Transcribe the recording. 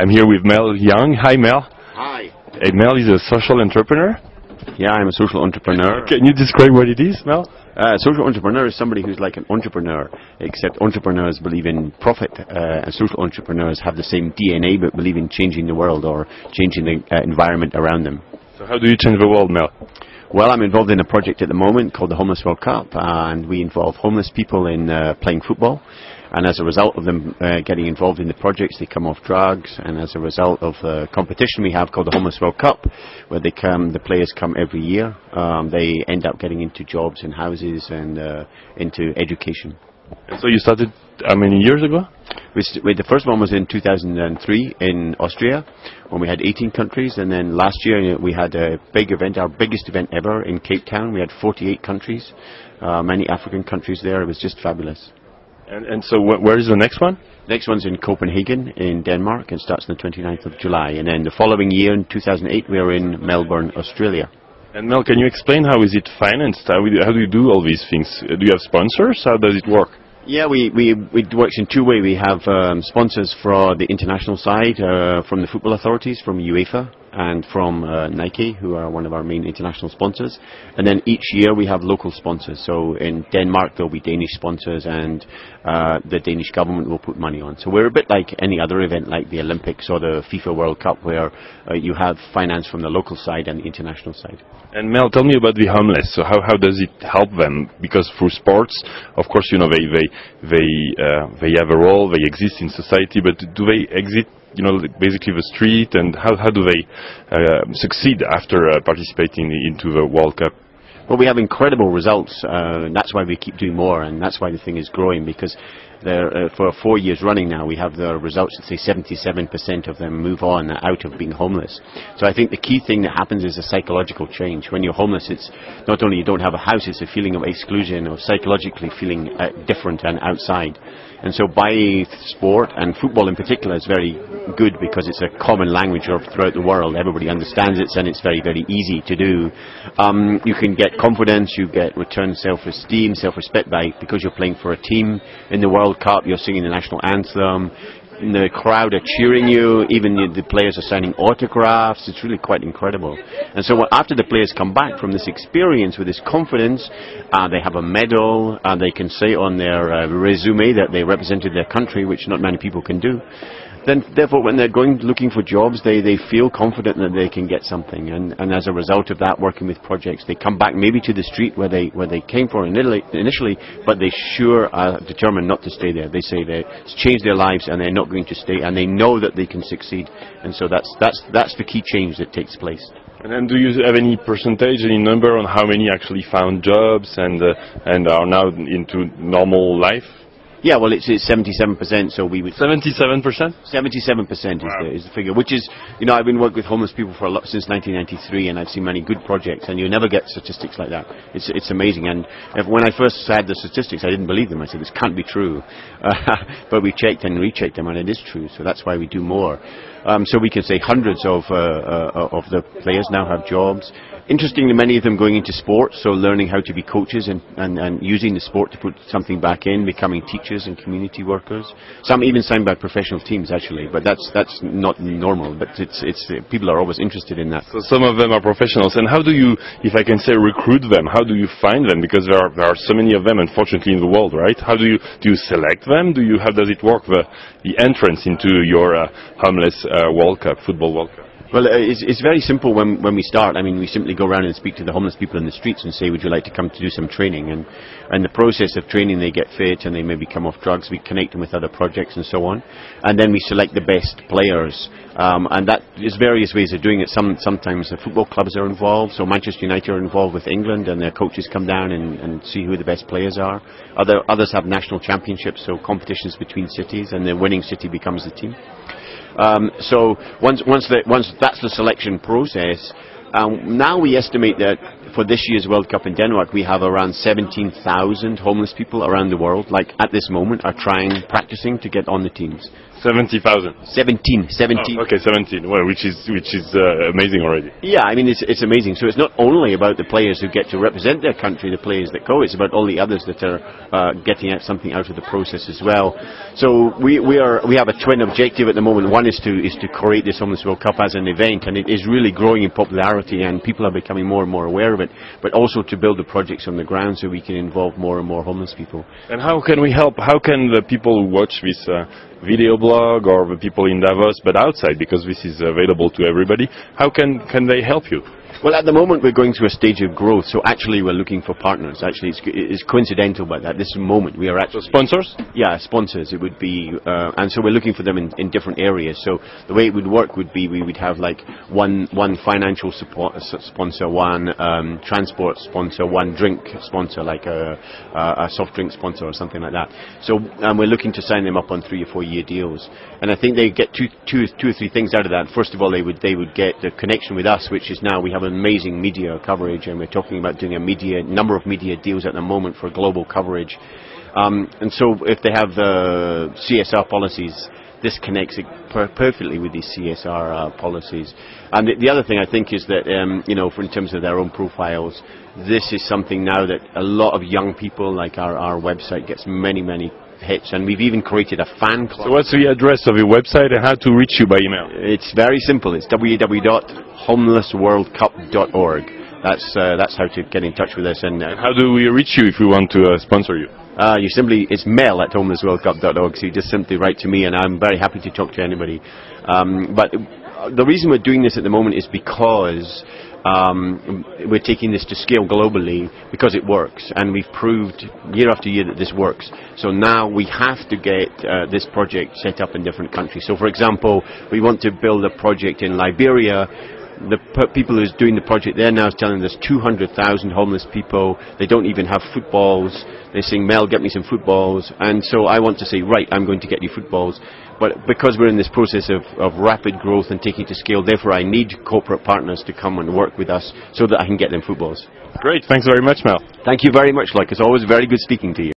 I'm here with Mel Young. Hi, Mel. Hi. Hey, Mel is a social entrepreneur. Yeah, I'm a social entrepreneur. Can you describe what it is, Mel? A social entrepreneur is somebody who's like an entrepreneur, except entrepreneurs believe in profit, and social entrepreneurs have the same DNA but believe in changing the world or changing the environment around them. So how do you change the world, Mel? Well, I'm involved in a project at the moment called the Homeless World Cup, and we involve homeless people in playing football. And as a result of them getting involved in the projects, they come off drugs. And as a result of the competition we have called the Homeless World Cup, where the players come every year, they end up getting into jobs and houses and into education. And so you started how many years ago? The first one was in 2003 in Austria, when we had 18 countries, and then last year we had a big event, our biggest event ever in Cape Town. We had 48 countries, many African countries there. It was just fabulous. And so where is the next one? Next one's in Copenhagen in Denmark and starts on the 29th of July. And then the following year, in 2008, we are in Melbourne, Australia. And Mel, can you explain how is it financed? How do you do all these things? Do you have sponsors? How does it work? Yeah, it works in two ways. We have sponsors for the international side, from the football authorities, from UEFA, and from Nike, who are one of our main international sponsors. And then each year we have local sponsors. So in Denmark there'll be Danish sponsors, and the Danish government will put money on. So we're a bit like any other event, like the Olympics or the FIFA World Cup, where you have finance from the local side and the international side. And Mel, tell me about the homeless. So how does it help them? Because through sports, of course, you know, they have a role, they exist in society, but do they exit, you know, basically the street, and how do they succeed after participating into the World Cup? Well, we have incredible results. That's why we keep doing more, and that's why the thing is growing, because for 4 years running now, we have the results that say 77% of them move on out of being homeless. So I think the key thing that happens is a psychological change. When you're homeless, it's not only you don't have a house, it's a feeling of exclusion, or psychologically feeling different and outside. And so by sport, and football in particular, is very good because it's a common language throughout the world. Everybody understands it, and it's very, very easy to do. You can get confidence, you get return self-esteem, self-respect because you're playing for a team. In the World Cup, you're singing the national anthem. The crowd are cheering you, even the players are signing autographs. It's really quite incredible. And so after the players come back from this experience with this confidence, they have a medal, and they can say on their resume that they represented their country, which not many people can do. Then, therefore, when they're going looking for jobs, they feel confident that they can get something, and as a result of that, working with projects, they come back maybe to the street where they came from initially, but they sure are determined not to stay there. They say they changed their lives and they're not going to stay, and they know that they can succeed, and so that's the key change that takes place. And then, do you have any percentage, any number on how many actually found jobs and are now into normal life? Yeah, well, it's 77%, so we would... 77%? 77% is the figure, which is, you know, I've been working with homeless people for since 1993, and I've seen many good projects, and you never get statistics like that. It's amazing, and when I first had the statistics, I didn't believe them. I said, this can't be true. But we checked and rechecked them, and it is true, so that's why we do more. So we can say hundreds of the players now have jobs. Interestingly, many of them going into sports, so learning how to be coaches and using the sport to put something back in, becoming teachers and community workers. Some even signed by professional teams, actually, but that's not normal. But it's people are always interested in that. So some of them are professionals. And how do you, if I can say, recruit them? How do you find them? Because there are so many of them, unfortunately, in the world, right? How do you select them? How does it work, the entrance into your homeless World Cup, football World Cup? Well, it's very simple when we start. I mean, we simply go around and speak to the homeless people in the streets and say, would you like to come to do some training? And the process of training, they get fit and they maybe come off drugs. We connect them with other projects and so on. And then we select the best players. And that is various ways of doing it. Sometimes the football clubs are involved. So Manchester United are involved with England, and their coaches come down and see who the best players are. Others have national championships, so competitions between cities, and the winning city becomes the team. So once that's the selection process, now we estimate that for this year's World Cup in Denmark, we have around 17,000 homeless people around the world, like at this moment, are practicing to get on the teams. 70,000. 17. Oh, okay, 17. Well, which is amazing already. Yeah, I mean, it's amazing. So it's not only about the players who get to represent their country, the players that go, it's about all the others that are getting something out of the process as well. So we have a twin objective at the moment. One is to create this Homeless World Cup as an event, and it is really growing in popularity, and people are becoming more and more aware of it, but also to build the projects on the ground so we can involve more and more homeless people. And how can we help? How can the people who watch this video blog, or the people in Davos, but outside, because this is available to everybody, how can they help you? Well, at the moment we're going through a stage of growth, so actually we're looking for partners. Actually, it's coincidental by that. This moment we are actually... So sponsors? Yeah, sponsors. It would be, and so we're looking for them in different areas. So the way it would work would be we would have like one financial support sponsor, one transport sponsor, one drink sponsor, like a soft drink sponsor or something like that. So we're looking to sign them up on 3 or 4 year deals, and I think they get two or three things out of that. First of all, they would get the connection with us, which is now we have amazing media coverage, and we're talking about doing a number of media deals at the moment for global coverage. And so if they have the CSR policies, this connects it perfectly with these CSR policies. And the other thing I think is that, in terms of their own profiles, this is something now that a lot of young people, like our website gets many hits, and we've even created a fan club. So what's the address of your website and how to reach you by email? It's very simple. It's www.homelessworldcup.org. That's how to get in touch with us. And how do we reach you if we want to sponsor you? It's Mel at homelessworldcup.org, so you just simply write to me, and I'm very happy to talk to anybody. But the reason we're doing this at the moment is because we're taking this to scale globally, because it works, and we've proved year after year that this works. So now we have to get this project set up in different countries. So for example, we want to build a project in Liberia. The people who's doing the project there now is telling us 200,000 homeless people. They don't even have footballs. They're saying, Mel, get me some footballs. And so I want to say, right, I'm going to get you footballs. But because we're in this process of rapid growth and taking to scale, therefore I need corporate partners to come and work with us so that I can get them footballs. Great. Thanks very much, Mel. Thank you very much, Like. It's always very good speaking to you.